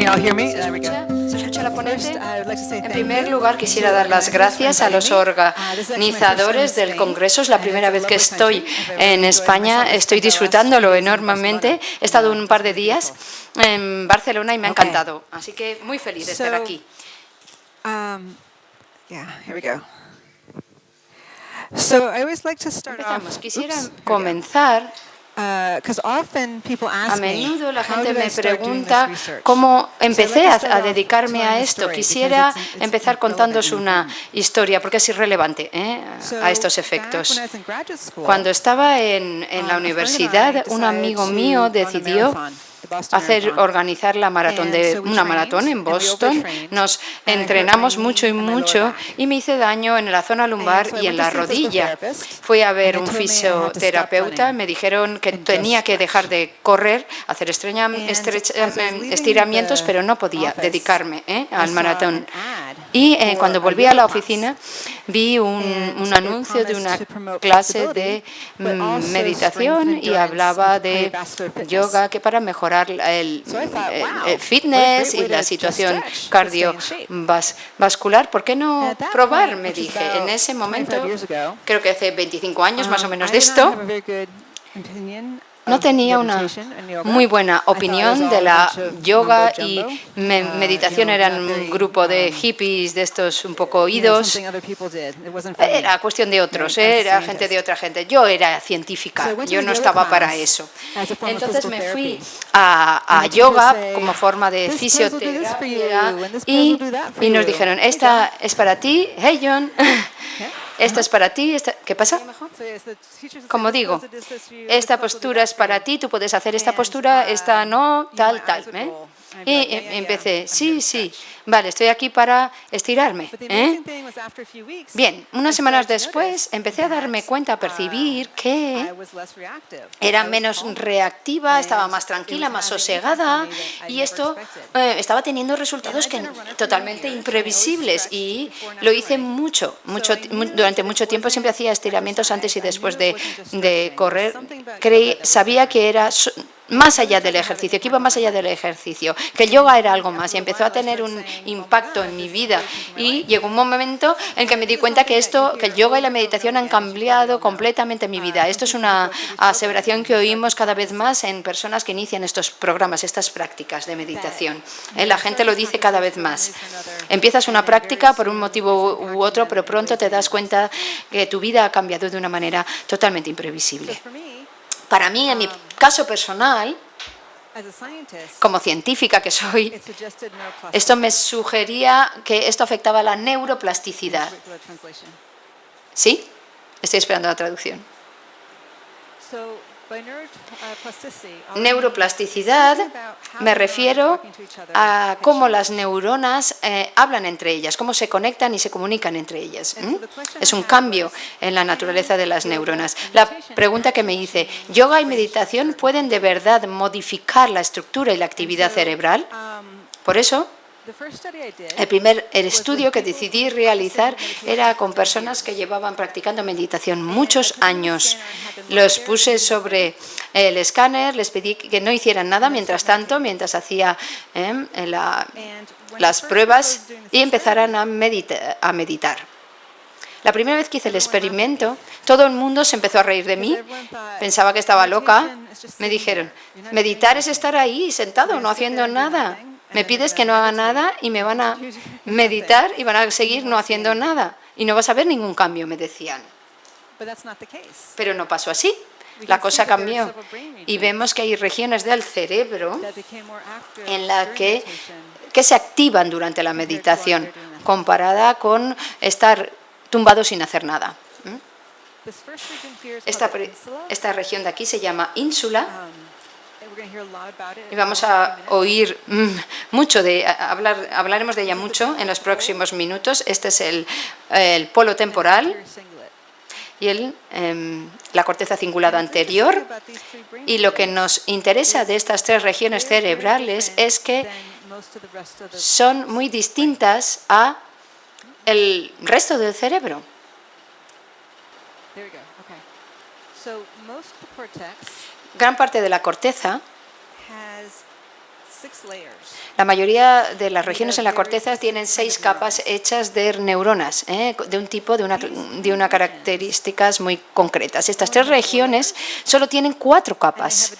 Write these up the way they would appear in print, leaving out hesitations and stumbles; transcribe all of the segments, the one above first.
all hear me? There we go. ¿Se escucha la ponente? First, I would like to say En thank primer you lugar, quisiera dar las gracias a los organizadores del Congreso. Es la primera vez que estoy en España. Estoy disfrutándolo enormemente. He estado un par de días en Barcelona y me ha encantado. Así que muy feliz de estar aquí. Yeah, here we go. So I always like to start off. Quisiera comenzar. A menudo la gente me pregunta cómo empecé a dedicarme a esto. Quisiera empezar contándoos una historia, porque es irrelevante a estos efectos. Cuando estaba en la universidad, un amigo mío decidió organizar una maratón en Boston. Nos entrenamos mucho y me hice daño en la zona lumbar y en la rodilla. Fui a ver un fisioterapeuta, me dijeron que tenía que dejar de correr, hacer estiramientos, pero no podía dedicarme al maratón. Y cuando volví a la oficina vi un anuncio de una clase de meditación y hablaba de yoga que para mejorar el fitness y la situación cardiovascular. ¿Por qué no probar? Me dije. En ese momento, creo que hace 25 años más o menos de esto, no tenía una muy buena opinión de la yoga y meditación. Eran un grupo de hippies de estos un poco oídos. Era cuestión de otros, era gente de otra gente. Yo era científica, yo no estaba para eso. Entonces me fui a yoga como forma de fisioterapia y nos dijeron, esta es para ti, hey John. Esta es para ti. ¿Qué pasa? Como digo, esta postura es para ti, tú puedes hacer esta postura, esta no, tal. Y empecé, sí, vale, estoy aquí para estirarme. Bien, unas semanas después empecé a darme cuenta, a percibir que era menos reactiva, estaba más tranquila, más sosegada, y esto estaba teniendo resultados totalmente imprevisibles, y lo hice durante mucho tiempo. Siempre hacía estiramientos antes y después de correr. Sabía que era más allá del ejercicio, que iba más allá del ejercicio, que el yoga era algo más, y empezó a tener un impacto en mi vida. Y llegó un momento en que me di cuenta que el yoga y la meditación han cambiado completamente mi vida. Esto es una aseveración que oímos cada vez más en personas que inician estos programas, estas prácticas de meditación. La gente lo dice cada vez más. Empiezas una práctica por un motivo u otro, pero pronto te das cuenta que tu vida ha cambiado de una manera totalmente imprevisible. Para mí, en mi caso personal, como científica que soy, esto me sugería que esto afectaba a la neuroplasticidad. ¿Sí? Estoy esperando la traducción. Neuroplasticidad, me refiero a cómo las neuronas hablan entre ellas, cómo se conectan y se comunican entre ellas. Es un cambio en la naturaleza de las neuronas. La pregunta que me hice, ¿yoga y meditación pueden de verdad modificar la estructura y la actividad cerebral? Por eso, el primer estudio que decidí realizar era con personas que llevaban practicando meditación muchos años. Los puse sobre el escáner, les pedí que no hicieran nada mientras hacía las pruebas, y empezaran a meditar. La primera vez que hice el experimento, todo el mundo se empezó a reír de mí. Pensaba que estaba loca. Me dijeron, meditar es estar ahí sentado, no haciendo nada. Me pides que no haga nada y me van a meditar y van a seguir no haciendo nada. Y no vas a ver ningún cambio, me decían. Pero no pasó así. La cosa cambió. Y vemos que hay regiones del cerebro en las que se activan durante la meditación, comparada con estar tumbado sin hacer nada. Esta región de aquí se llama ínsula. Y vamos a oír hablaremos de ella mucho en los próximos minutos. Este es el polo temporal y la corteza cingulada anterior. Y lo que nos interesa de estas tres regiones cerebrales es que son muy distintas a el resto del cerebro. Gran parte de la corteza La mayoría de las regiones en la corteza tienen 6 capas hechas de neuronas, de un tipo, de una características muy concretas. Estas 3 regiones solo tienen 4 capas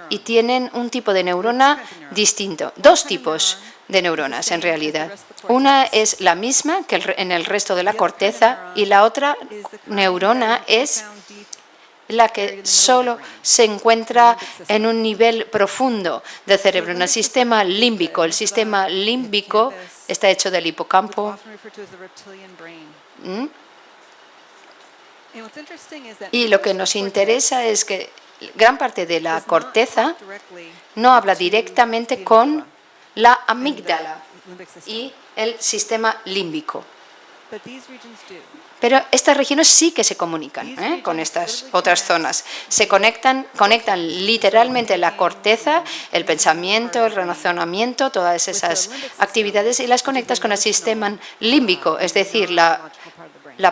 y tienen un tipo de neurona distinto. 2 tipos de neuronas, en realidad. Una es la misma que en el resto de la corteza y la otra neurona es la que solo se encuentra en un nivel profundo del cerebro, en el sistema límbico. El sistema límbico está hecho del hipocampo. Y lo que nos interesa es que gran parte de la corteza no habla directamente con la amígdala y el sistema límbico. Pero estas regiones sí que se comunican con estas otras zonas. Se conectan literalmente la corteza, el pensamiento, el razonamiento, todas esas actividades, y las conectas con el sistema límbico, es decir, la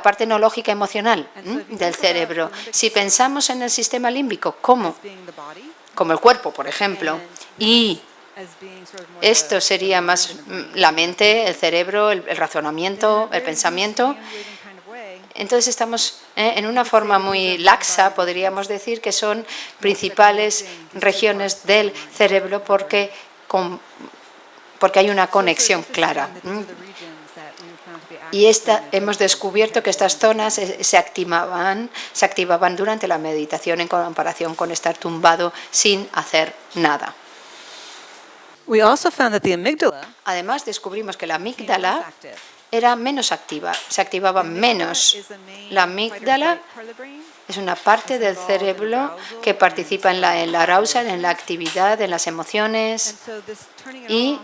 parte no lógica emocional del cerebro. Si pensamos en el sistema límbico como el cuerpo, por ejemplo, y esto sería más la mente, el cerebro, el razonamiento, el pensamiento. Entonces estamos en una forma muy laxa, podríamos decir, que son principales regiones del cerebro porque hay una conexión clara. Y hemos descubierto que estas zonas se activaban durante la meditación en comparación con estar tumbado sin hacer nada. Además, descubrimos que la amígdala era menos activa, se activaba menos. La amígdala es una parte del cerebro que participa en la arousal, en la actividad, en las emociones, y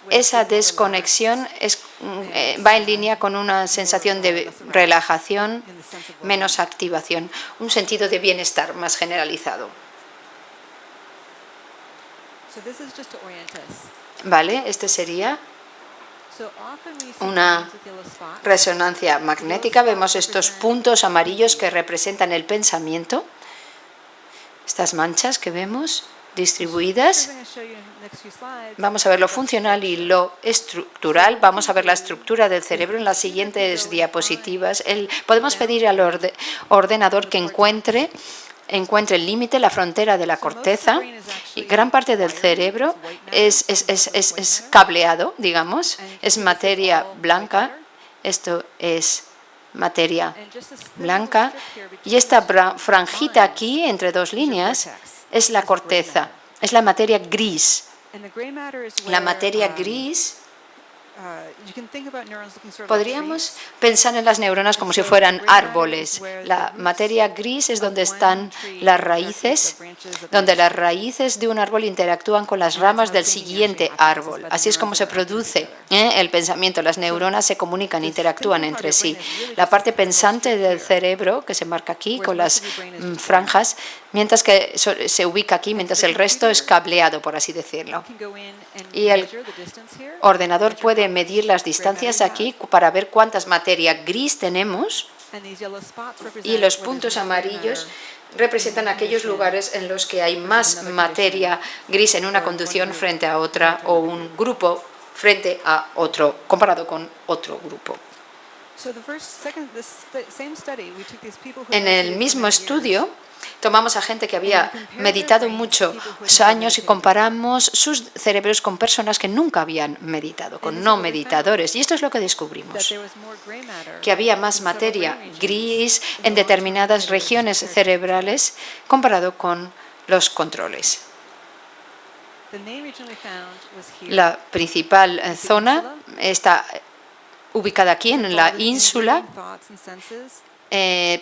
esa desconexión va en línea con una sensación de relajación, menos activación, un sentido de bienestar más generalizado. Vale, este sería una resonancia magnética. Vemos estos puntos amarillos que representan el pensamiento, estas manchas que vemos distribuidas. Vamos a ver lo funcional y lo estructural. Vamos a ver la estructura del cerebro en las siguientes diapositivas. Podemos pedir al ordenador que encuentre el límite, la frontera de la corteza, y gran parte del cerebro es cableado, digamos, es materia blanca. Esto es materia blanca, y esta franjita aquí entre 2 líneas es la corteza, es la materia gris. La materia gris, podríamos pensar en las neuronas como si fueran árboles. La materia gris es donde están las raíces, donde las raíces de un árbol interactúan con las ramas del siguiente árbol. Así es como se produce el pensamiento. Las neuronas se comunican, interactúan entre sí. La parte pensante del cerebro, que se marca aquí con las franjas, mientras que se ubica aquí, mientras el resto es cableado, por así decirlo. Y el ordenador puede medir las distancias aquí para ver cuántas materia gris tenemos, y los puntos amarillos representan aquellos lugares en los que hay más materia gris en una conducción frente a otra, o un grupo frente a otro, comparado con otro grupo. En el mismo estudio, tomamos a gente que había meditado muchos años y comparamos sus cerebros con personas que nunca habían meditado, con no meditadores. Y esto es lo que descubrimos, que había más materia gris en determinadas regiones cerebrales comparado con los controles. La principal zona está ubicada aquí en la ínsula.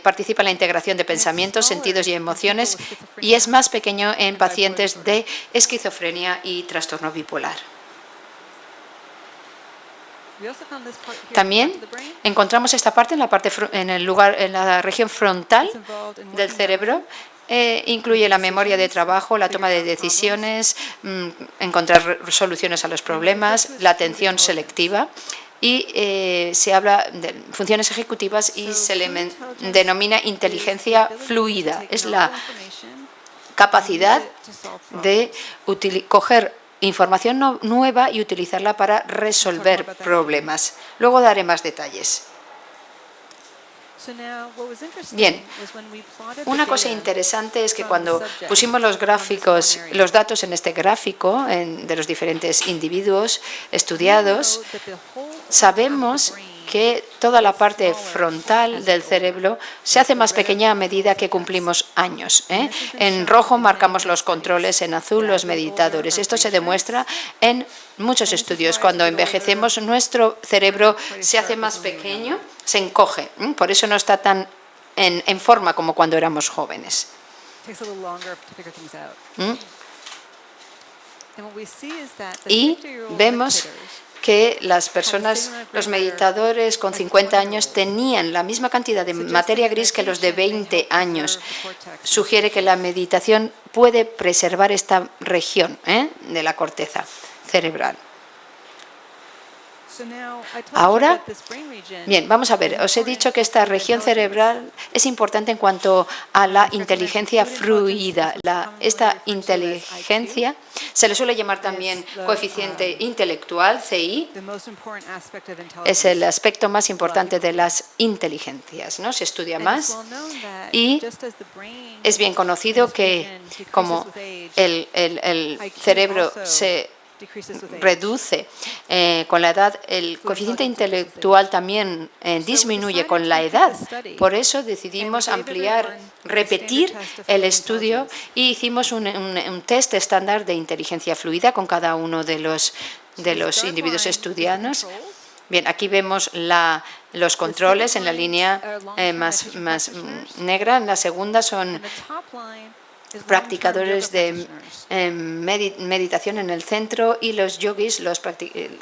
Participa en la integración de pensamientos, sentidos y emociones, y es más pequeño en pacientes de esquizofrenia y trastorno bipolar. También encontramos esta parte en la región frontal del cerebro. Incluye la memoria de trabajo, la toma de decisiones, encontrar soluciones a los problemas, la atención selectiva. Y se habla de funciones ejecutivas y se le denomina inteligencia fluida. Es la capacidad de coger información nueva y utilizarla para resolver problemas. Luego daré más detalles. Bien, una cosa interesante es que cuando pusimos los gráficos, los datos en este gráfico de los diferentes individuos estudiados, sabemos que toda la parte frontal del cerebro se hace más pequeña a medida que cumplimos años. En rojo marcamos los controles, en azul los meditadores. Esto se demuestra en muchos estudios. Cuando envejecemos, nuestro cerebro se hace más pequeño, se encoge. Por eso no está tan en forma como cuando éramos jóvenes. Y vemos que las personas, los meditadores con 50 años tenían la misma cantidad de materia gris que los de 20 años. Sugiere que la meditación puede preservar esta región de la corteza cerebral. Ahora, bien, vamos a ver. Os he dicho que esta región cerebral es importante en cuanto a la inteligencia fluida. Esta inteligencia se le suele llamar también coeficiente intelectual, CI. Es el aspecto más importante de las inteligencias, ¿no? Se estudia más y es bien conocido que como el cerebro se reduce con la edad, el coeficiente intelectual también disminuye con la edad. Por eso decidimos repetir el estudio y hicimos un test estándar de inteligencia fluida con cada uno de los individuos estudiados. Bien, aquí vemos los controles en la línea más negra. En la segunda son practicadores de meditación en el centro y los yogis,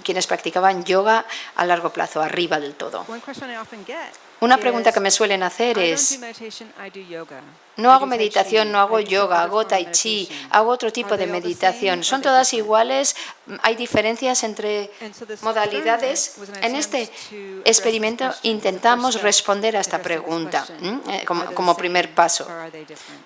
quienes practicaban yoga a largo plazo, arriba del todo. Una pregunta que me suelen hacer es: no hago meditación, no hago yoga, hago tai chi, hago otro tipo de meditación. ¿Son todas iguales? ¿Hay diferencias entre modalidades? En este experimento intentamos responder a esta pregunta como primer paso.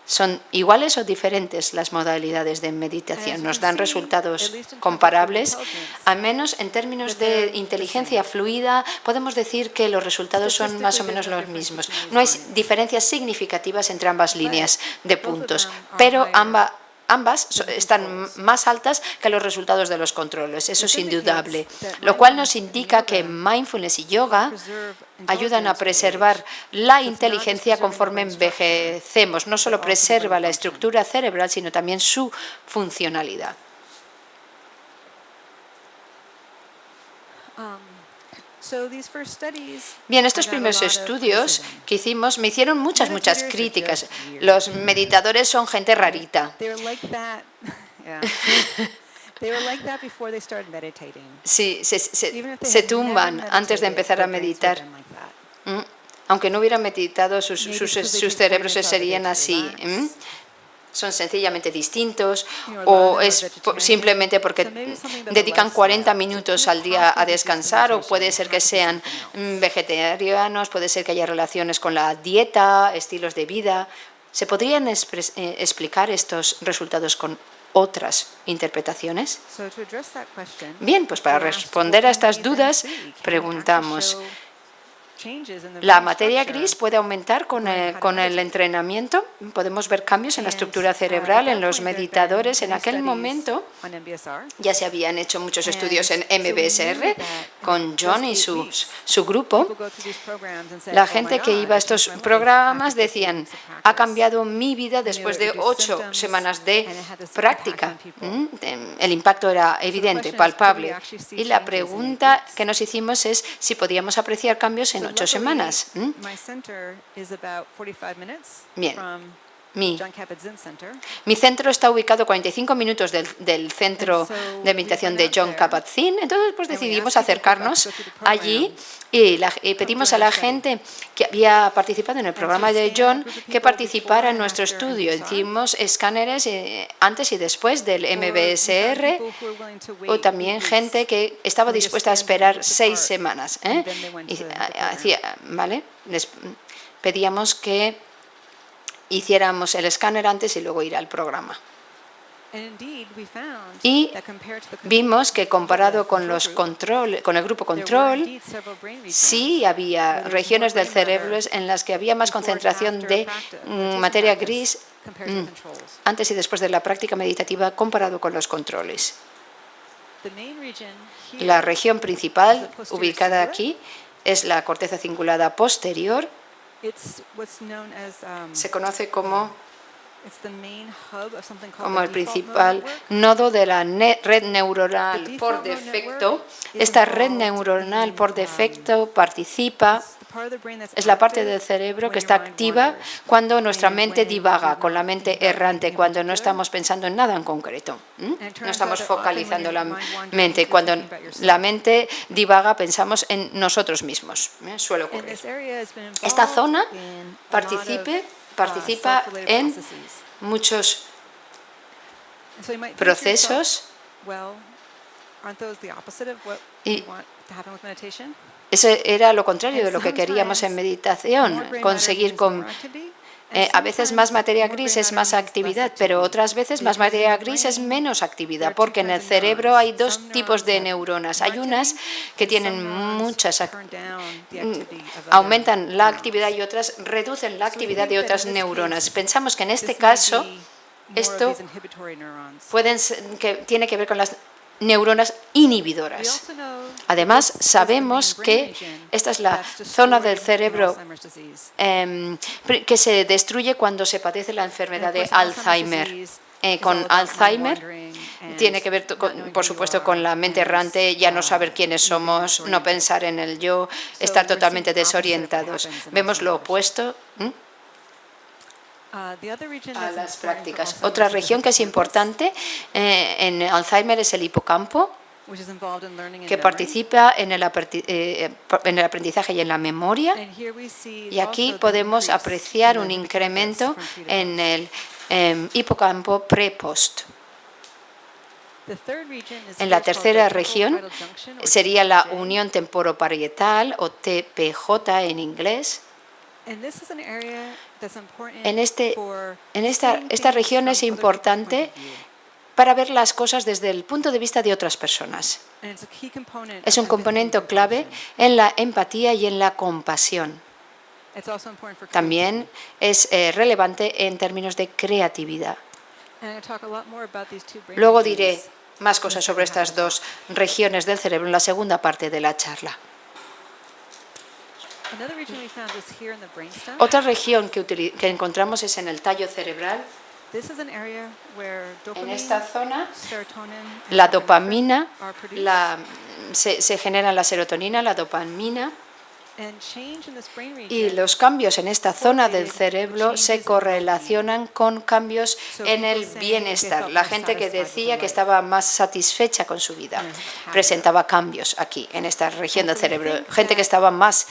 ¿Son iguales o diferentes las modalidades de meditación? ¿Nos dan resultados comparables? Al menos en términos de inteligencia fluida, podemos decir que los resultados son más o menos los mismos. No hay diferencias significativas entre ambas líneas de puntos, pero ambas están más altas que los resultados de los controles, eso es indudable, lo cual nos indica que mindfulness y yoga ayudan a preservar la inteligencia conforme envejecemos. No solo preserva la estructura cerebral, sino también su funcionalidad. Bien, estos primeros estudios que hicimos me hicieron muchas críticas. Los meditadores son gente rarita. Sí, se tumban antes de empezar a meditar. Aunque no hubieran meditado, sus cerebros serían así. Son sencillamente distintos o es simplemente porque dedican 40 minutos al día a descansar, o puede ser que sean vegetarianos, puede ser que haya relaciones con la dieta, estilos de vida. ¿Se podrían explicar estos resultados con otras interpretaciones? Bien, pues para responder a estas dudas preguntamos: ¿la materia gris puede aumentar con el entrenamiento? ¿Podemos ver cambios en la estructura cerebral en los meditadores? En aquel momento ya se habían hecho muchos estudios en MBSR con John y su grupo. La gente que iba a estos programas decían: ha cambiado mi vida después de 8 semanas de práctica. El impacto era evidente, palpable. Y la pregunta que nos hicimos es si podíamos apreciar cambios en 8 semanas. Bien. Mi centro está ubicado a 45 minutos del centro de meditación de Jon Kabat-Zinn. Entonces, pues decidimos acercarnos allí y pedimos a la gente que había participado en el programa de Jon que participara en nuestro estudio. Hicimos escáneres antes y después del MBSR, o también gente que estaba dispuesta a esperar 6 semanas. ¿Vale? Les pedíamos que hiciéramos el escáner antes y luego ir al programa. Y vimos que comparado con con el grupo control, sí había regiones del cerebro en las que había más concentración de materia gris antes y después de la práctica meditativa comparado con los controles. La región principal, ubicada aquí, es la corteza cingulada posterior. Se conoce como el principal nodo de la red neuronal por defecto. Esta red neuronal por defecto participa, es la parte del cerebro que está activa cuando nuestra mente divaga, con la mente errante, cuando no estamos pensando en nada en concreto. No estamos focalizando la mente. Cuando la mente divaga, pensamos en nosotros mismos. Suele ocurrir. Esta zona participa en muchos procesos y eso era lo contrario de lo que queríamos en meditación, conseguir a veces más materia gris es más actividad, pero otras veces más materia gris es menos actividad, porque en el cerebro hay dos tipos de neuronas. Hay unas que tienen aumentan la actividad y otras reducen la actividad de otras neuronas. Pensamos que en este caso esto tiene que ver con las neuronas inhibidoras. Además, sabemos que esta es la zona del cerebro que se destruye cuando se padece la enfermedad de Alzheimer. Con Alzheimer tiene que ver, por supuesto, con la mente errante, ya no saber quiénes somos, no pensar en el yo, estar totalmente desorientados. Vemos lo opuesto a las prácticas. Otra región que es importante en Alzheimer es el hipocampo, que participa en el aprendizaje y en la memoria. Y aquí podemos apreciar un incremento en el hipocampo pre-post. En la tercera región sería la unión temporoparietal o TPJ en inglés. Esta región es importante para ver las cosas desde el punto de vista de otras personas. Es un componente clave en la empatía y en la compasión. También es relevante en términos de creatividad. Luego diré más cosas sobre estas dos regiones del cerebro en la segunda parte de la charla. Otra región que encontramos es en el tallo cerebral. En esta zona, la dopamina, se genera la serotonina, la dopamina, y los cambios en esta zona del cerebro se correlacionan con cambios en el bienestar. La gente que decía que estaba más satisfecha con su vida presentaba cambios aquí, en esta región del cerebro. Gente que estaba más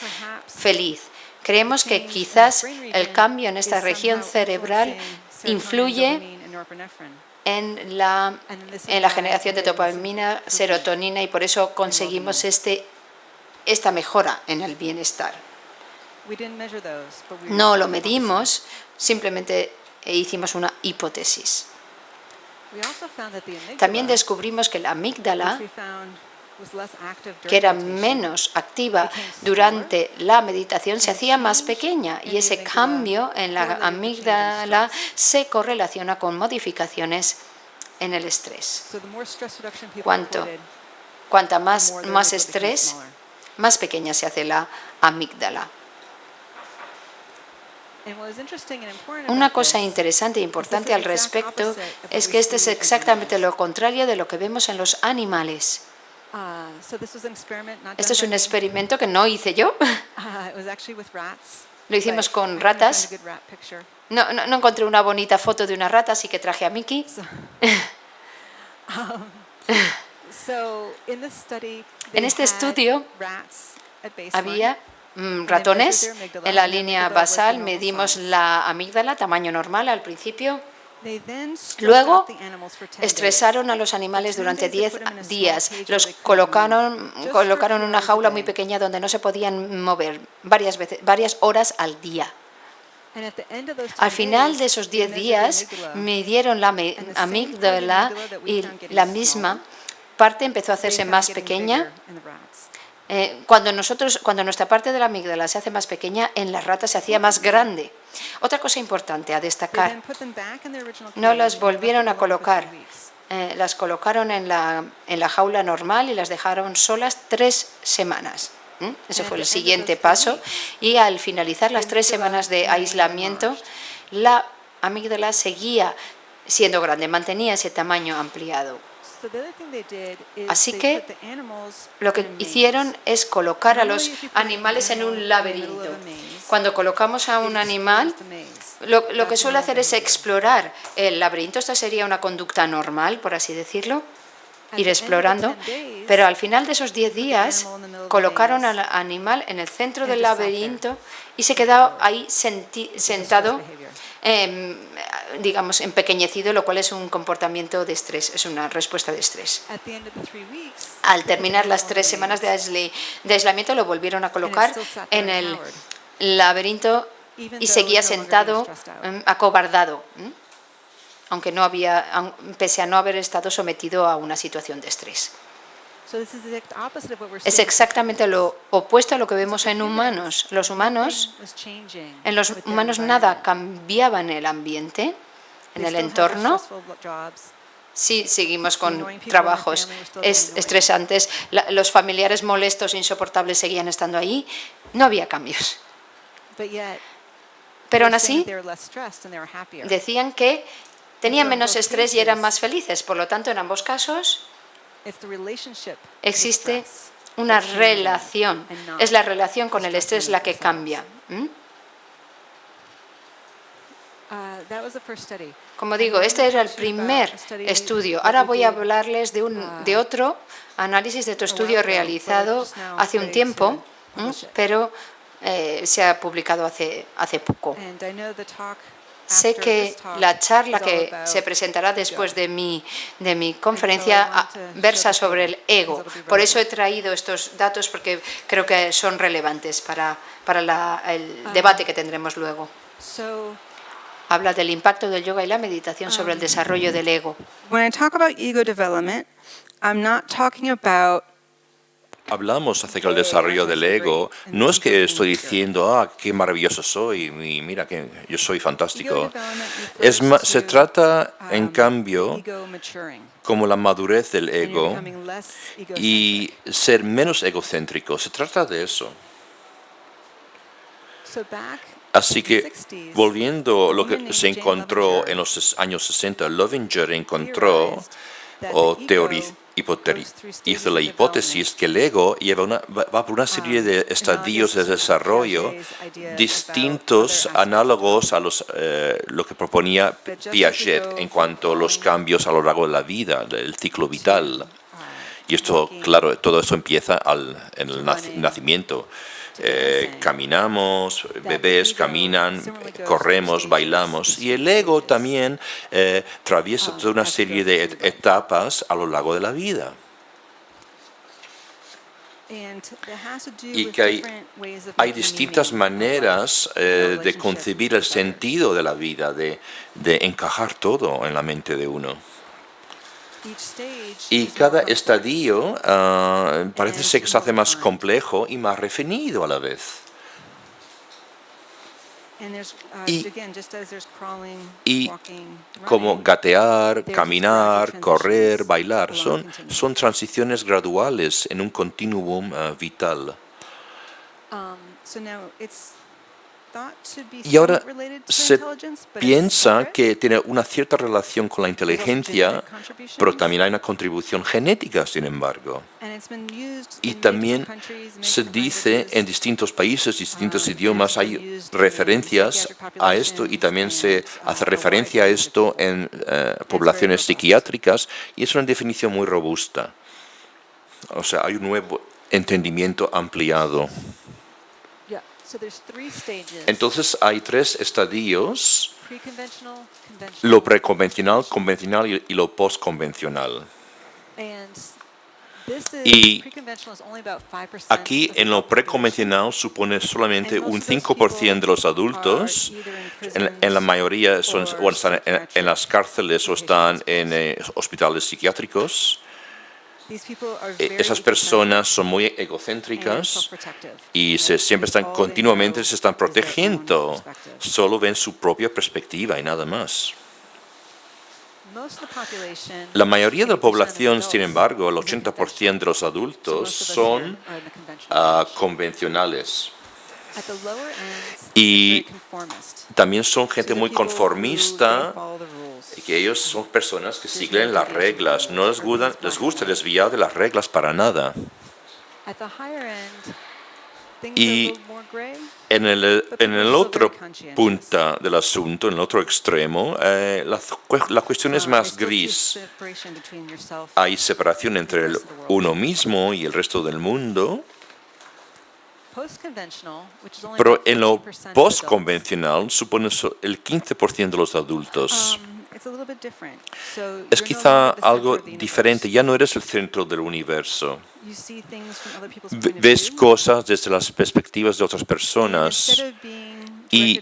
feliz. Creemos que quizás el cambio en esta región cerebral influye en la generación de dopamina, serotonina, y por eso conseguimos esta mejora en el bienestar. No lo medimos, simplemente hicimos una hipótesis. También descubrimos que la amígdala, que era menos activa durante la meditación, se hacía más pequeña, y ese cambio en la amígdala se correlaciona con modificaciones en el estrés. Cuanta más estrés, más pequeña se hace la amígdala. Una cosa interesante e importante al respecto es que este es exactamente lo contrario de lo que vemos en los animales. Este es un experimento que no hice yo. Lo hicimos con ratas. No encontré una bonita foto de una rata, así que traje a Mickey. En este estudio había ratones. En la línea basal medimos la amígdala, tamaño normal al principio. Luego estresaron a los animales durante 10 días. Los colocaron en una jaula muy pequeña donde no se podían mover varias horas al día. Al final de esos 10 días me dieron la amígdala y la misma parte empezó a hacerse más pequeña. Cuando nuestra parte de la amígdala se hace más pequeña, en las ratas se hacía más grande. Otra cosa importante a destacar, no las volvieron a colocar. Las colocaron en la jaula normal y las dejaron solas 3 semanas. Ese fue el siguiente paso. Y al finalizar las 3 semanas de aislamiento, la amígdala seguía siendo grande, mantenía ese tamaño ampliado. Así que lo que hicieron es colocar a los animales en un laberinto. Cuando colocamos a un animal, lo que suele hacer es explorar el laberinto. Esta sería una conducta normal, por así decirlo, ir explorando. Pero al final de esos 10 días, colocaron al animal en el centro del laberinto y se quedó ahí sentado, digamos, empequeñecido, lo cual es un comportamiento de estrés, es una respuesta de estrés. Al terminar las 3 semanas de aislamiento, lo volvieron a colocar en el laberinto y seguía sentado, acobardado, aunque pese a no haber estado sometido a una situación de estrés. Es exactamente lo opuesto a lo que vemos en humanos. En los humanos nada cambiaba en el ambiente, en el entorno. Sí, seguimos con trabajos estresantes. Los familiares molestos e insoportables seguían estando ahí. No había cambios. Pero aún así, decían que tenían menos estrés y eran más felices. Por lo tanto, en ambos casos, existe una relación. Es la relación con el estrés la que cambia. Como digo, este era el primer estudio. Ahora voy a hablarles de otro análisis, de otro estudio realizado hace un tiempo, pero se ha publicado hace poco. Sé que la charla que se presentará después de mi conferencia versa sobre el ego. Por eso he traído estos datos, porque creo que son relevantes para el debate que tendremos luego. Habla del impacto del yoga y la meditación sobre el desarrollo del ego. When I talk about ego development, I'm not talking about Hablamos acerca del desarrollo del ego. No es que estoy diciendo, qué maravilloso soy, y mira que yo soy fantástico. Se trata, en cambio, como la madurez del ego y ser menos egocéntrico. Se trata de eso. Así que, volviendo a lo que se encontró en los años 60, Loevinger encontró hizo la hipótesis que el ego va por una serie de estadios de desarrollo distintos, análogos a lo que proponía Piaget en cuanto a los cambios a lo largo de la vida, del ciclo vital. Y esto, claro, todo eso empieza en el nacimiento. Caminamos, bebés caminan, corremos, bailamos, y el ego también atraviesa toda una serie de etapas a lo largo de la vida. Y que hay distintas maneras de concebir el sentido de la vida, de encajar todo en la mente de uno. Y cada estadio parece ser que se hace más complejo y más refinido a la vez. Y como gatear, caminar, correr, bailar, son transiciones graduales en un continuum vital. Y ahora se piensa que tiene una cierta relación con la inteligencia, pero también hay una contribución genética, sin embargo. Y también se dice en distintos países, distintos idiomas, hay referencias a esto y también se hace referencia a esto en poblaciones psiquiátricas, y es una definición muy robusta. O sea, hay un nuevo entendimiento ampliado. Entonces hay 3 estadios: lo preconvencional, convencional y lo postconvencional. Y aquí en lo preconvencional supone solamente un 5% de los adultos. En la mayoría o están en las cárceles o están en hospitales psiquiátricos. Esas personas son muy egocéntricas y siempre están continuamente se están protegiendo. Solo ven su propia perspectiva y nada más. La mayoría de la población, sin embargo, el 80% de los adultos son convencionales. Y también son gente muy conformista y que ellos son personas que siguen las reglas. No les gusta desviar de las reglas para nada. Y en el otro punto del asunto, en el otro extremo, la cuestión es más gris. Hay separación entre uno mismo y el resto del mundo, pero en lo postconvencional supone el 15% de los adultos. Es quizá algo diferente, ya no eres el centro del universo. Ves cosas desde las perspectivas de otras personas y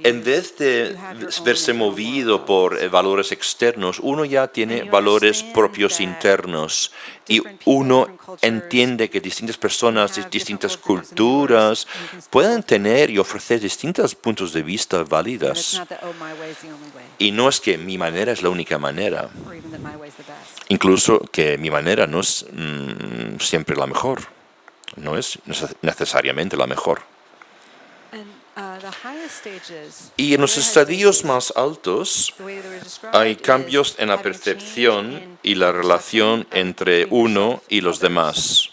en vez de verse movido por valores externos, uno ya tiene valores propios internos y uno entiende que distintas personas de distintas culturas pueden tener y ofrecer distintos puntos de vista válidas. Y no es que mi manera es la única manera, incluso que mi manera no es siempre la mejor, no es necesariamente la mejor. Y en los estadios más altos hay cambios en la percepción y la relación entre uno y los demás.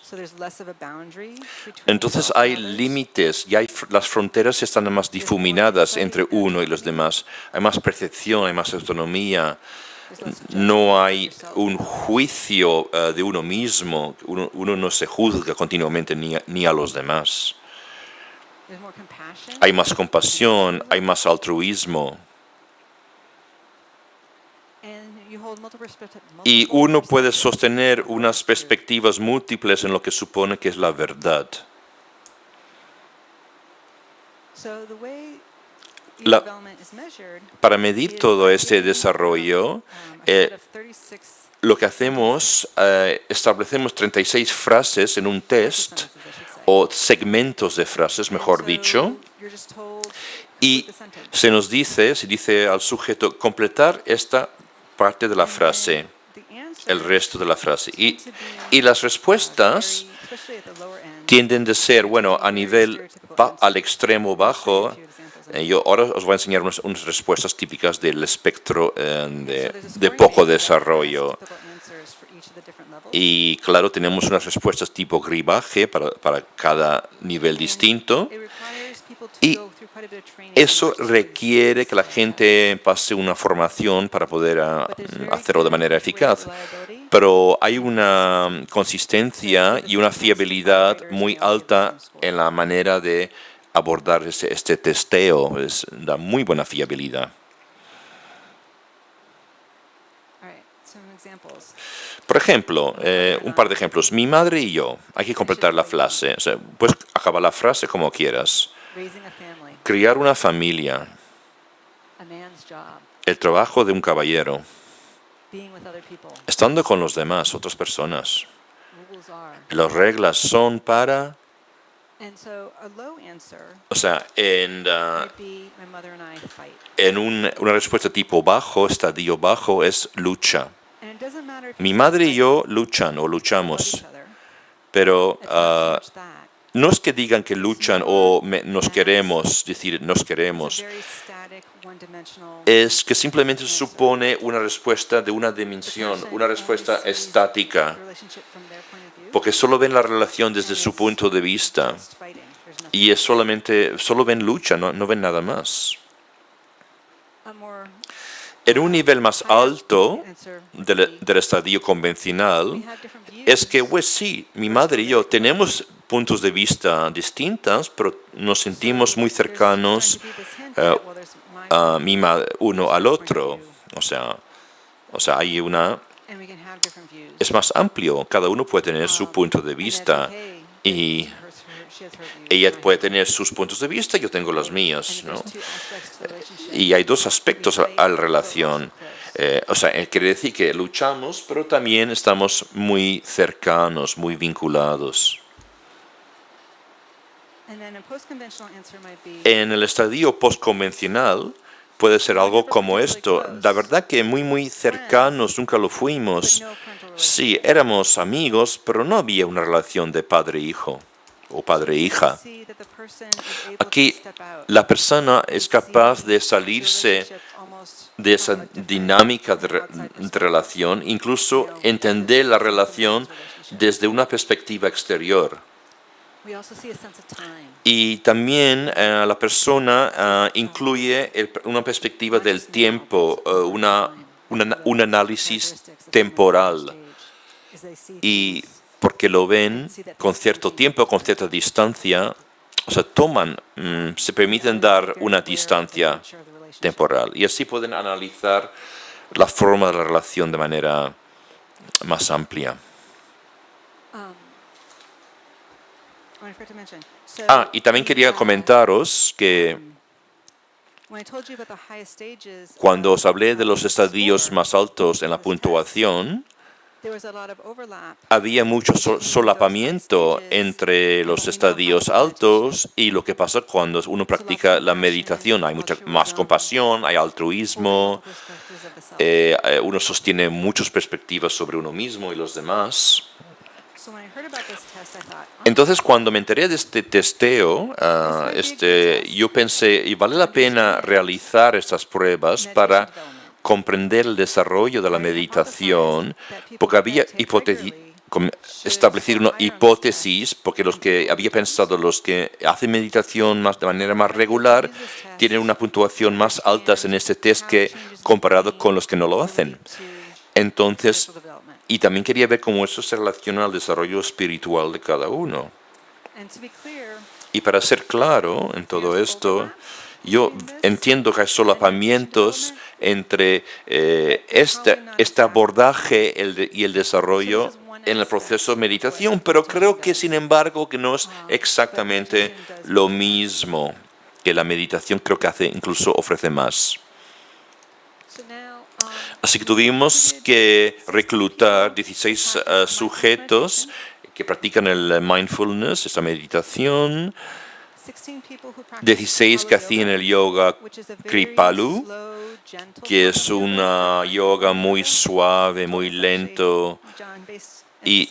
Entonces hay límites y las fronteras están más difuminadas entre uno y los demás. Hay más percepción, hay más autonomía. No hay un juicio de uno mismo. Uno no se juzga continuamente ni a los demás. Hay más compasión, hay más altruismo. Y uno puede sostener unas perspectivas múltiples en lo que supone que es la verdad. Para medir todo este desarrollo, lo que hacemos, establecemos 36 frases en un test, o segmentos de frases, mejor dicho, y se dice al sujeto completar esta parte de la frase, el resto de la frase. Y las respuestas tienden a ser, bueno, a nivel al extremo bajo. Yo ahora os voy a enseñar unas respuestas típicas del espectro de poco desarrollo. Y claro, tenemos unas respuestas tipo gribaje para cada nivel distinto. Y eso requiere que la gente pase una formación para poder hacerlo de manera eficaz. Pero hay una consistencia y una fiabilidad muy alta en la manera de abordar este testeo. Da muy buena fiabilidad. Por ejemplo, un par de ejemplos. Mi madre y yo. Hay que completar la frase. O sea, puedes acabar la frase como quieras. Criar una familia. El trabajo de un caballero. Estando con los demás, otras personas. Las reglas son para... O sea, en una respuesta tipo bajo, estadio bajo, es lucha. Mi madre y yo luchan o luchamos, pero no es que digan que luchan o nos queremos, decir nos queremos. Es que simplemente supone una respuesta de una dimensión, una respuesta estática, porque solo ven la relación desde su punto de vista y es solo ven lucha, no ven nada más. En un nivel más alto del estadio convencional, es que, pues sí, mi madre y yo tenemos puntos de vista distintos, pero nos sentimos muy cercanos uno al otro. O sea, hay una es más amplio. Cada uno puede tener su punto de vista y ella puede tener sus puntos de vista, yo tengo los míos, ¿no? Y hay dos aspectos a la relación. Quiere decir que luchamos, pero también estamos muy cercanos, muy vinculados. En el estadio postconvencional puede ser algo como esto. La verdad que muy cercanos nunca lo fuimos. Sí, éramos amigos, pero no había una relación de padre-hijo o padre-hija. Aquí la persona es capaz de salirse de esa dinámica de relación, incluso entender la relación desde una perspectiva exterior. Y también la persona incluye una perspectiva del tiempo, un análisis temporal. Y porque lo ven con cierto tiempo, con cierta distancia, se permiten dar una distancia temporal. Y así pueden analizar la forma de la relación de manera más amplia. Y también quería comentaros que cuando os hablé de los estadios más altos en la puntuación, había mucho solapamiento entre los estadios altos y lo que pasa cuando uno practica la meditación. Hay mucha más compasión, hay altruismo, uno sostiene muchas perspectivas sobre uno mismo y los demás. Entonces, cuando me enteré de este testeo, yo pensé, ¿y vale la pena realizar estas pruebas para comprender el desarrollo de la meditación? Porque había establecido una hipótesis, porque los que hacen meditación de manera más regular tienen una puntuación más alta en este test que comparado con los que no lo hacen. Entonces, y también quería ver cómo eso se relaciona al desarrollo espiritual de cada uno. Y para ser claro en todo esto, yo entiendo que hay solapamientos entre este abordaje y el desarrollo en el proceso de meditación, pero creo que sin embargo que no es exactamente lo mismo, que la meditación creo que incluso ofrece más. Así que tuvimos que reclutar 16 sujetos que practican el mindfulness, esta meditación, 16 que hacían el yoga Kripalu, que es una yoga muy suave, muy lento, y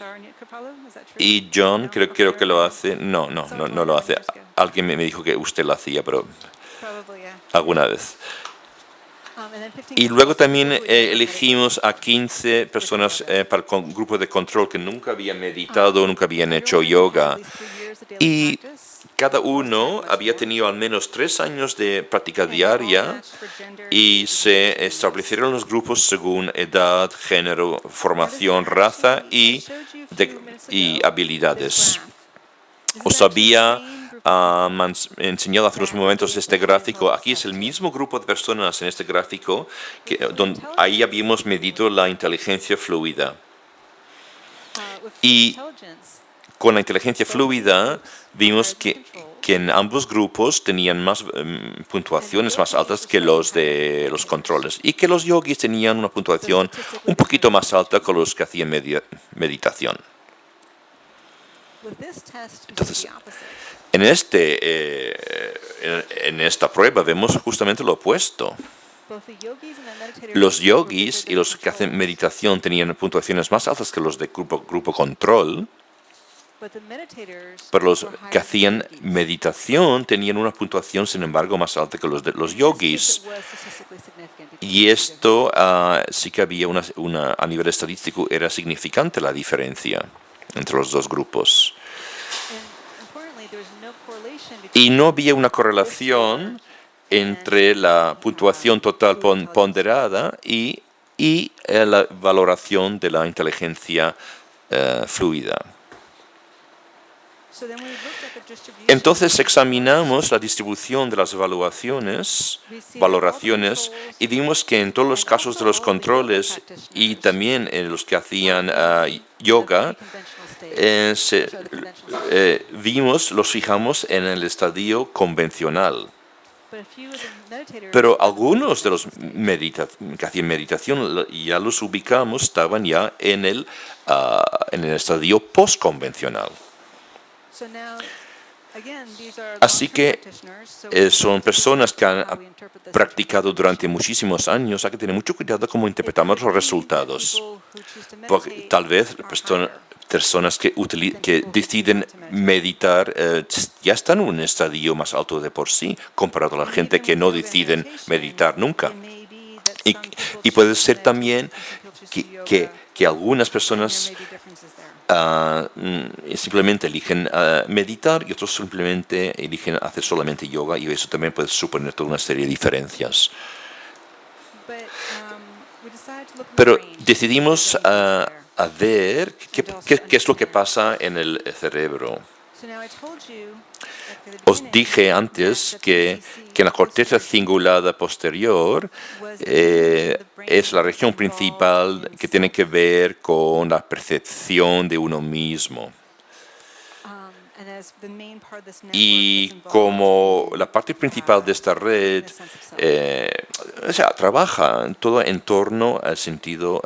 John creo que lo hace. No lo hace. Alguien me dijo que usted lo hacía, pero alguna vez. Y luego también elegimos a 15 personas para el grupo de control que nunca habían meditado, nunca habían hecho yoga. Y cada uno había tenido al menos 3 años de práctica diaria y se establecieron los grupos según edad, género, formación, raza y habilidades. Os había enseñado hace unos momentos este gráfico. Aquí es el mismo grupo de personas en este gráfico, donde ahí habíamos medido la inteligencia fluida. Y con la inteligencia fluida vimos que en ambos grupos tenían más puntuaciones más altas que los de los controles y que los yogis tenían una puntuación un poquito más alta que los que hacían meditación. Entonces, en esta prueba vemos justamente lo opuesto. Los yogis y los que hacen meditación tenían puntuaciones más altas que los de grupo control, pero los que hacían meditación tenían una puntuación, sin embargo, más alta que los de los yogis. Y esto sí que había a nivel estadístico, era significante la diferencia entre los dos grupos. Y no había una correlación entre la puntuación total ponderada y la valoración de la inteligencia fluida. Entonces examinamos la distribución de las valoraciones, y vimos que en todos los casos de los controles y también en los que hacían yoga, los fijamos en el estadio convencional. Pero algunos de los que hacían meditación ya los ubicamos, estaban ya en el estadio postconvencional. Así que son personas que han practicado durante muchísimos años. Hay que tener mucho cuidado cómo interpretamos los resultados. Porque tal vez personas que deciden meditar ya están en un estadio más alto de por sí, comparado a la gente que no deciden meditar nunca. Y puede ser también que algunas personas simplemente eligen meditar y otros simplemente eligen hacer solamente yoga, y eso también puede suponer toda una serie de diferencias. Pero decidimos a ver qué es lo que pasa en el cerebro. Os dije antes que en la corteza cingulada posterior es la región principal que tiene que ver con la percepción de uno mismo. Y como la parte principal de esta red trabaja todo en torno al sentido,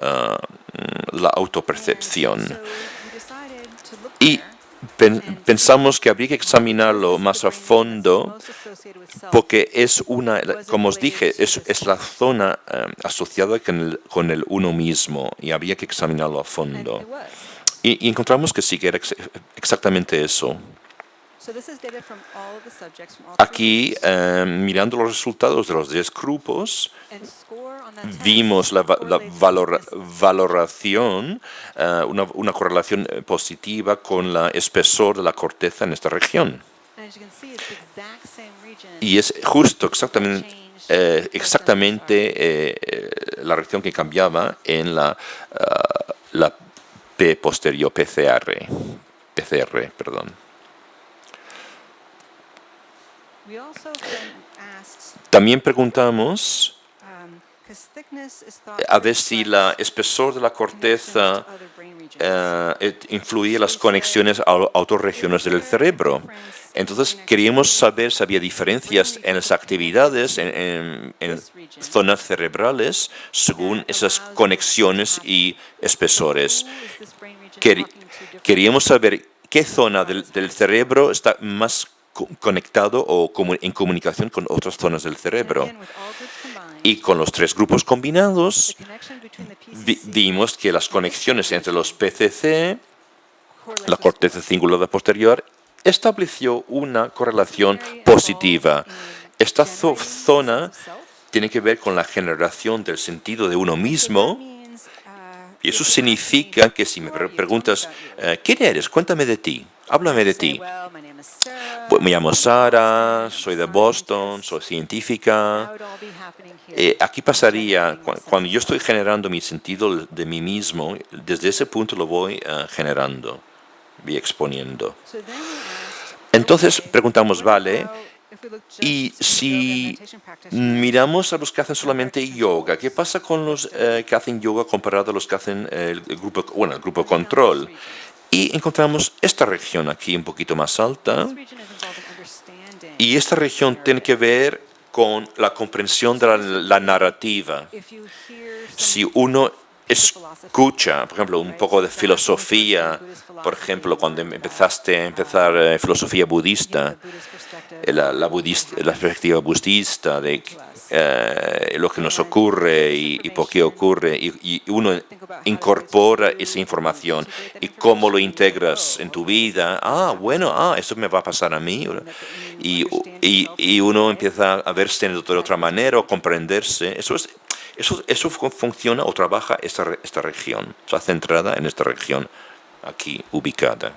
la autopercepción. Y pensamos que habría que examinarlo más a fondo porque como os dije, es la zona asociada con el uno mismo, y habría que examinarlo a fondo. Y encontramos que sí, que era exactamente eso. Aquí, mirando los resultados de los 10 grupos, vimos la valoración, una correlación positiva con el espesor de la corteza en esta región. Y es justo, exactamente la región que cambiaba en la P posterior, PCR, perdón. También preguntamos a ver si el espesor de la corteza influye en las conexiones a otras regiones del cerebro. Entonces queríamos saber si había diferencias en las actividades en zonas cerebrales según esas conexiones y espesores. Queríamos saber qué zona del cerebro está más conectado o en comunicación con otras zonas del cerebro. Y con los 3 grupos combinados, vimos que las conexiones entre los PCC, la corteza cingulada posterior, estableció una correlación positiva. Esta zona tiene que ver con la generación del sentido de uno mismo, y eso significa que si me preguntas, ¿quién eres? Cuéntame de ti, háblame de ti. Pues me llamo Sara, soy de Boston, soy científica. Aquí pasaría, cuando yo estoy generando mi sentido de mí mismo, desde ese punto lo voy generando y exponiendo. Entonces preguntamos, vale, y si miramos a los que hacen solamente yoga, ¿qué pasa con los que hacen yoga comparado a los que hacen el grupo control? Y encontramos esta región aquí un poquito más alta, y esta región tiene que ver con la comprensión de la narrativa. Si uno escucha, por ejemplo, un poco de filosofía, por ejemplo, cuando empezaste a empezar filosofía budista, la perspectiva budista de lo que nos ocurre y por qué ocurre, y uno incorpora esa información y cómo lo integras en tu vida. Eso me va a pasar a mí. Y uno empieza a verse de otra manera o comprenderse. Eso funciona o trabaja esta región, está centrada en esta región aquí ubicada.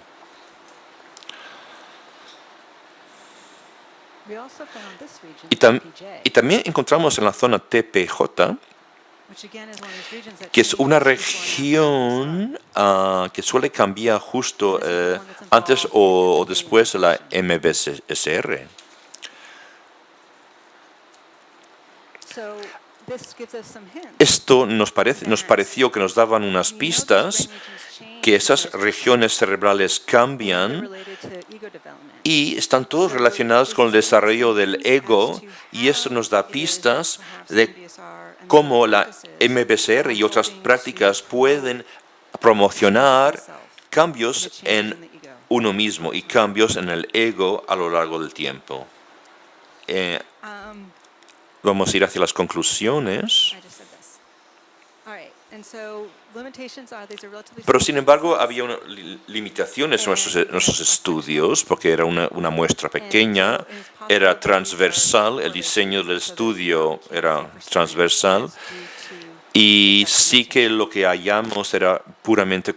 Y también encontramos en la zona TPJ que es una región que suele cambiar justo antes o después de la MBSR. Esto nos pareció que nos daban unas pistas que esas regiones cerebrales cambian y están todos relacionados con el desarrollo del ego, y esto nos da pistas de cómo la MBSR y otras prácticas pueden promocionar cambios en uno mismo y cambios en el ego a lo largo del tiempo. Vamos a ir hacia las conclusiones. Pero sin embargo había limitaciones en nuestros estudios porque era una muestra pequeña, era transversal, el diseño del estudio era transversal y sí que lo que hallamos era puramente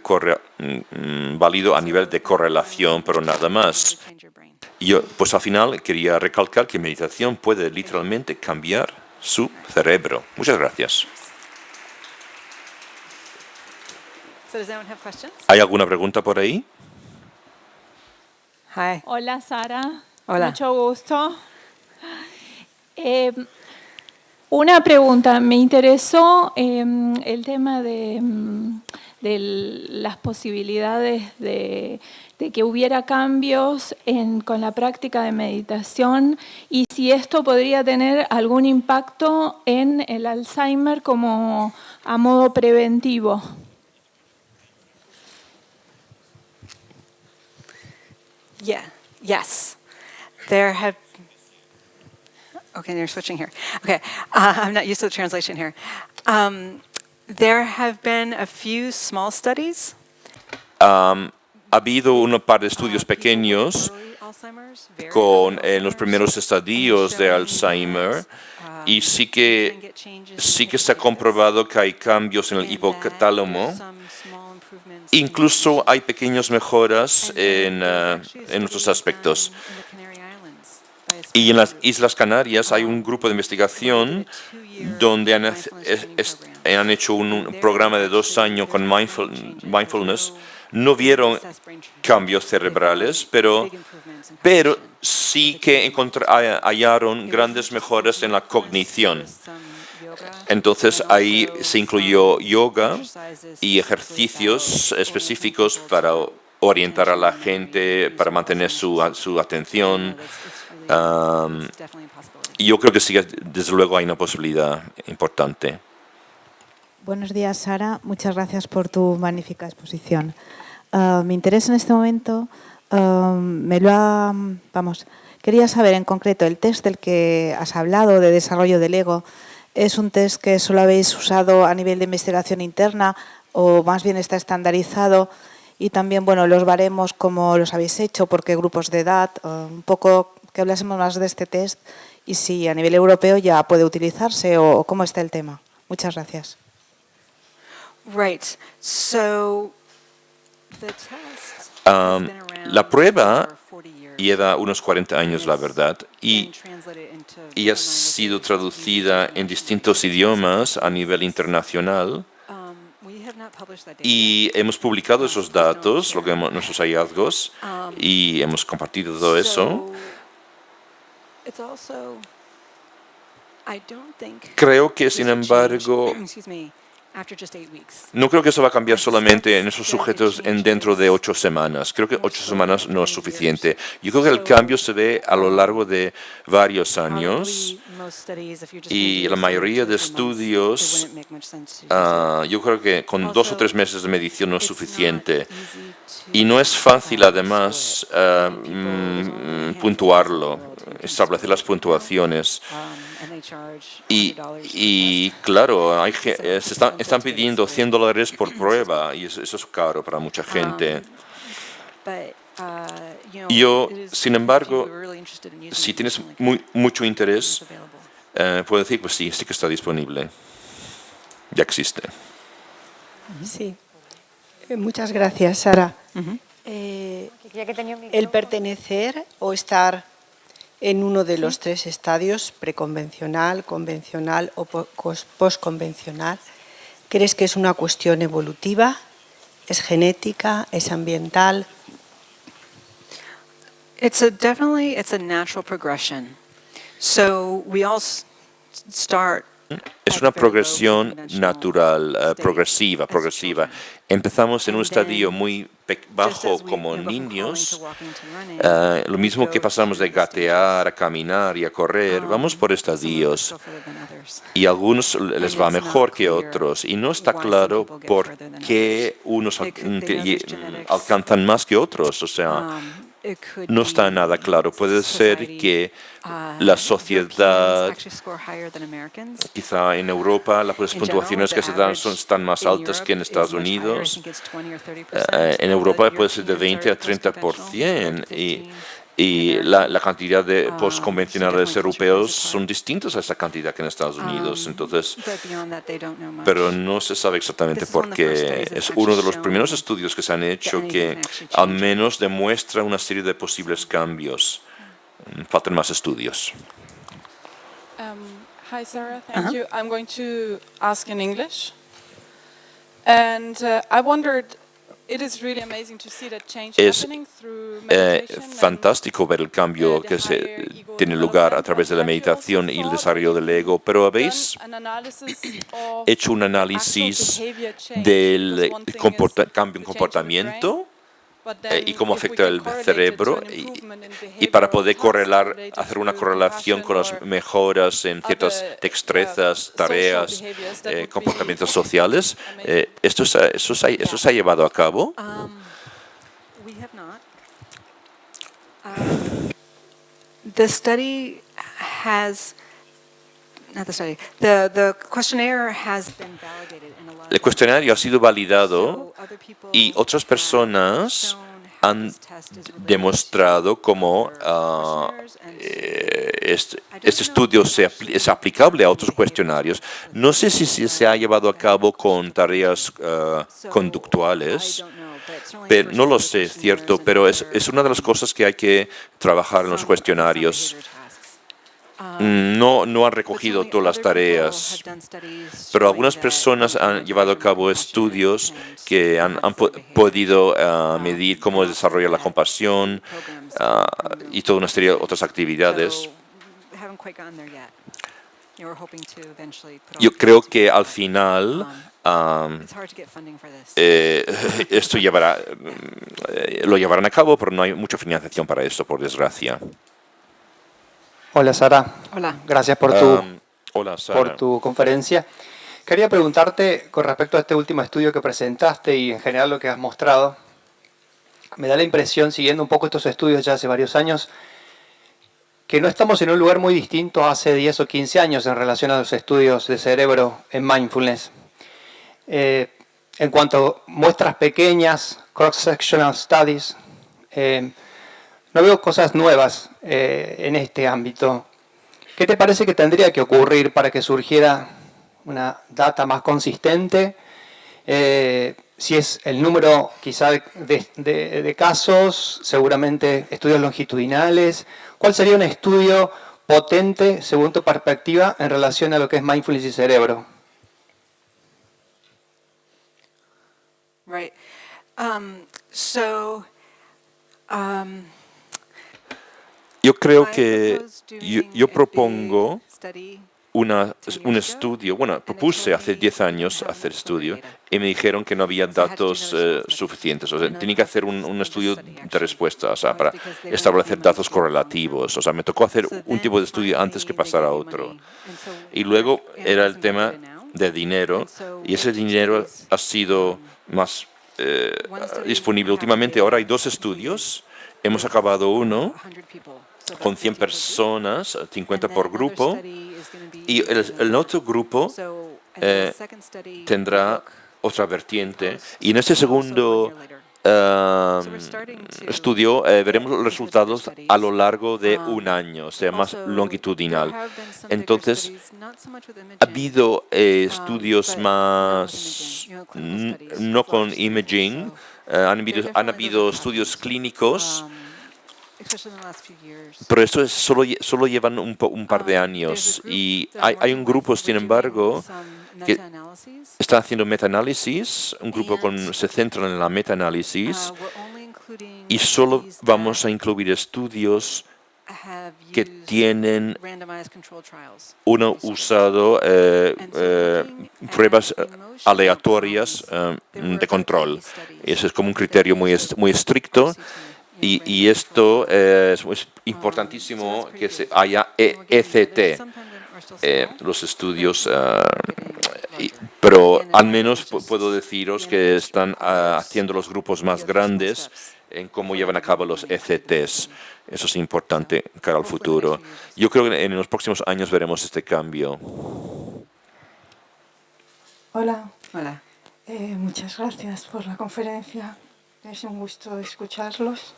válido a nivel de correlación, pero nada más. Yo, pues al final quería recalcar que meditación puede literalmente cambiar su cerebro. Muchas gracias. ¿Hay alguna pregunta por ahí? Hi. Hola, Sara. Hola. Mucho gusto. Una pregunta. Me interesó el tema de las posibilidades de que hubiera cambios con la práctica de meditación y si esto podría tener algún impacto en el Alzheimer como a modo preventivo. Yes. There have. Okay, they're switching here. Okay, I'm not used to the translation here. There have been a few small studies. Ha habido un par de estudios pequeños en los primeros estadios de Alzheimer y sí que se ha comprobado que hay cambios en el hipotálamo. Incluso hay pequeñas mejoras en otros aspectos. Y en las Islas Canarias hay un grupo de investigación donde han hecho un programa de 2 años con mindfulness. No vieron cambios cerebrales, pero sí que hallaron grandes mejoras en la cognición. Entonces ahí se incluyó yoga y ejercicios específicos para orientar a la gente, para mantener su atención. Y yo creo que sí, desde luego hay una posibilidad importante. Buenos días, Sara. Muchas gracias por tu magnífica exposición. Mi interés en este momento quería saber en concreto el test del que has hablado de desarrollo del ego. ¿Es un test que solo habéis usado a nivel de investigación interna o más bien está estandarizado? Y también, bueno, los baremos, ¿cómo los habéis hecho? ¿Por qué grupos de edad? Un poco que hablásemos más de este test y si a nivel europeo ya puede utilizarse o cómo está el tema. Muchas gracias. Right. So, la prueba lleva unos 40 años, la verdad, y ha sido traducida en distintos idiomas a nivel internacional. Y hemos publicado esos datos, nuestros hallazgos, y hemos compartido todo eso. Creo que, sin embargo, no creo que eso va a cambiar solamente en esos sujetos dentro de 8 semanas. Creo que 8 semanas no es suficiente. Yo creo que el cambio se ve a lo largo de varios años y la mayoría de estudios, yo creo que con 2 o 3 meses de medición no es suficiente. Y no es fácil, además, puntuarlo, establecer las puntuaciones. Y claro, están pidiendo $100 por prueba y eso es caro para mucha gente. Yo, sin embargo, si tienes mucho interés, puedo decir, pues sí que está disponible. Ya existe. Sí. Muchas gracias, Sara. El pertenecer o estar en uno de los tres estadios, preconvencional, convencional o postconvencional. ¿Crees que es una cuestión evolutiva? ¿Es genética? ¿Es ambiental? Definitely it's a natural progression. So we all start. Es una progresión natural, progresiva. Empezamos en un estadio muy bajo como niños, lo mismo que pasamos de gatear a caminar y a correr, vamos por estadios y a algunos les va mejor que otros y no está claro por qué unos alcanzan más que otros, o sea, no está nada claro. Puede ser que la sociedad, quizá en Europa, las puntuaciones que se dan están más altas que en Estados Unidos. En Europa puede ser de 20 a 30% y la cantidad de postconvencionales europeos son distintos a esa cantidad que en Estados Unidos. Entonces, pero no se sabe exactamente por qué. Es uno de los primeros estudios que se han hecho que al menos demuestra una serie de posibles cambios. Faltan más estudios. Hi, Sarah. Thank you. I'm going to ask in English. And I wondered, it is really amazing to see that change happening through meditation. Fantástico ver el cambio que tiene lugar a través de la meditación y el desarrollo del ego, pero habéis hecho un análisis del cambio en comportamiento y cómo afecta el cerebro y para poder hacer una correlación con las mejoras en ciertas destrezas, tareas, comportamientos sociales. ¿Eso se ha llevado a cabo? The study has, not the study, the questionnaire has been validated in a lot of. El cuestionario ha sido validado y otras personas han demostrado cómo este estudio es aplicable a otros cuestionarios. No sé si se ha llevado a cabo con tareas conductuales, pero no lo sé, cierto, pero es una de las cosas que hay que trabajar en los cuestionarios. No han recogido todas las tareas, pero algunas personas han llevado a cabo estudios que han podido medir cómo desarrolla la compasión y toda una serie de otras actividades. Yo creo que al final esto lo llevarán a cabo, pero no hay mucha financiación para esto, por desgracia. Hola, Sara. Hola. Gracias por tu conferencia. Quería preguntarte con respecto a este último estudio que presentaste y en general lo que has mostrado. Me da la impresión, siguiendo un poco estos estudios ya hace varios años, que no estamos en un lugar muy distinto hace 10 o 15 años en relación a los estudios de cerebro en mindfulness. En cuanto a muestras pequeñas, cross-sectional studies, no veo cosas nuevas en este ámbito. ¿Qué te parece que tendría que ocurrir para que surgiera una data más consistente? Si es el número quizá de casos, seguramente estudios longitudinales. ¿Cuál sería un estudio potente, según tu perspectiva, en relación a lo que es mindfulness y cerebro? Right. Yo creo que yo propongo un estudio, propuse hace 10 años hacer estudio y me dijeron que no había datos suficientes. O sea, tenía que hacer un estudio de respuesta, o sea, para establecer datos correlativos. O sea, me tocó hacer un tipo de estudio antes que pasar a otro. Y luego era el tema de dinero y ese dinero ha sido más disponible últimamente. Ahora hay 2 estudios. Hemos acabado uno con 100 personas, 50 por grupo, y el otro grupo tendrá otra vertiente. Y en este segundo estudio veremos los resultados a lo largo de un año, o sea, más longitudinal. Entonces, ha habido estudios más, no con imaging, han habido estudios clínicos Pero esto es solo llevan un par de años y hay un grupo, sin embargo, que está haciendo metaanálisis, un grupo se centra en la metaanálisis y solo vamos a incluir estudios que tienen usado pruebas aleatorias de control. Eso es como un criterio muy estricto y esto es importantísimo que haya ECT, los estudios, pero al menos puedo deciros que están haciendo los grupos más grandes en cómo llevan a cabo los ECTs. Eso es importante cara al futuro. Yo creo que en los próximos años veremos este cambio. Hola. Hola. Muchas gracias por la conferencia. Es un gusto escucharlos.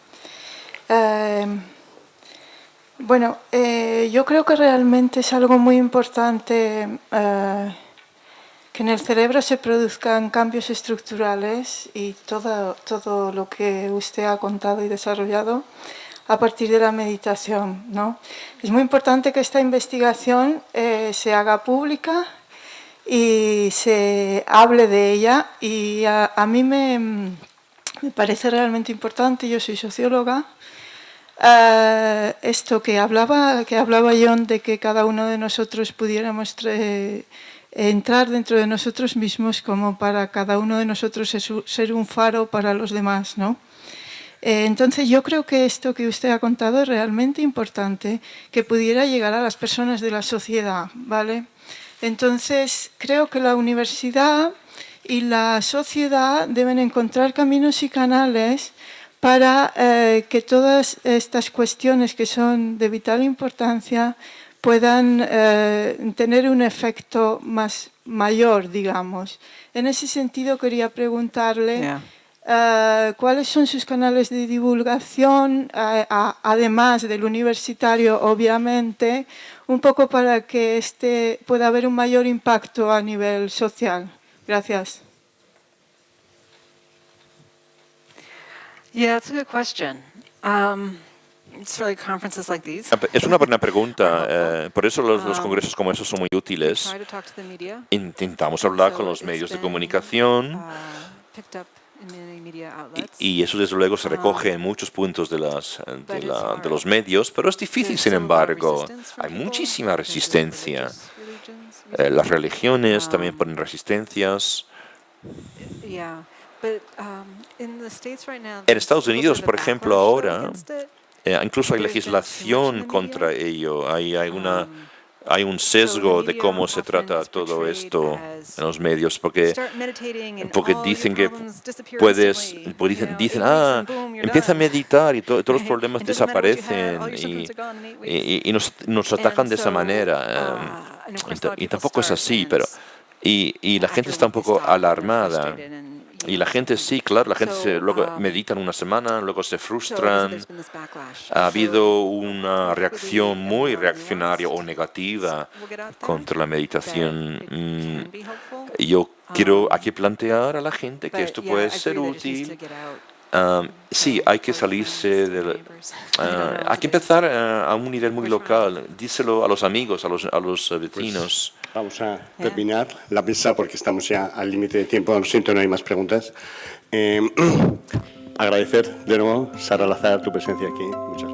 Bueno, yo creo que realmente es algo muy importante que en el cerebro se produzcan cambios estructurales y todo lo que usted ha contado y desarrollado a partir de la meditación, ¿no? Es muy importante que esta investigación se haga pública y se hable de ella y a mí me parece realmente importante, yo soy socióloga, esto que hablaba John de que cada uno de nosotros pudiéramos entrar dentro de nosotros mismos como para cada uno de nosotros ser un faro para los demás, ¿no? Entonces yo creo que esto que usted ha contado es realmente importante, que pudiera llegar a las personas de la sociedad, ¿vale? Entonces creo que la universidad y la sociedad deben encontrar caminos y canales para que todas estas cuestiones que son de vital importancia puedan tener un efecto mayor, digamos. En ese sentido quería preguntarle cuáles son sus canales de divulgación, además del universitario, obviamente, un poco para que pueda haber un mayor impacto a nivel social. Gracias. Yeah, that's a good question. It's really conferences like these. Es una buena pregunta. Por eso los congresos como esos son muy útiles. Try to talk to the media. Intentamos hablar con los medios de comunicación y eso desde luego se recoge en muchos puntos de los medios, pero es difícil, sin embargo. Hay muchísima resistencia. Las religiones también ponen resistencias. En Estados Unidos, por ejemplo, ahora, incluso hay legislación contra ello. Hay un sesgo de cómo se trata todo esto en los medios, porque dicen que dicen, empieza a meditar y todos los problemas desaparecen y nos atacan de esa manera. Y tampoco es así, pero y la gente está un poco alarmada. Y la gente sí, claro, la gente luego meditan una semana, luego se frustran. Ha habido una reacción muy reaccionaria o negativa contra la meditación. Yo quiero aquí plantear a la gente que esto puede ser útil. Sí, hay que salirse hay que empezar a un nivel muy local. Díselo a los amigos, a los vecinos. Vamos a terminar la mesa porque estamos ya al límite de tiempo. Lo siento, no hay más preguntas. Agradecer de nuevo, Sara Lazar, tu presencia aquí. Muchas gracias.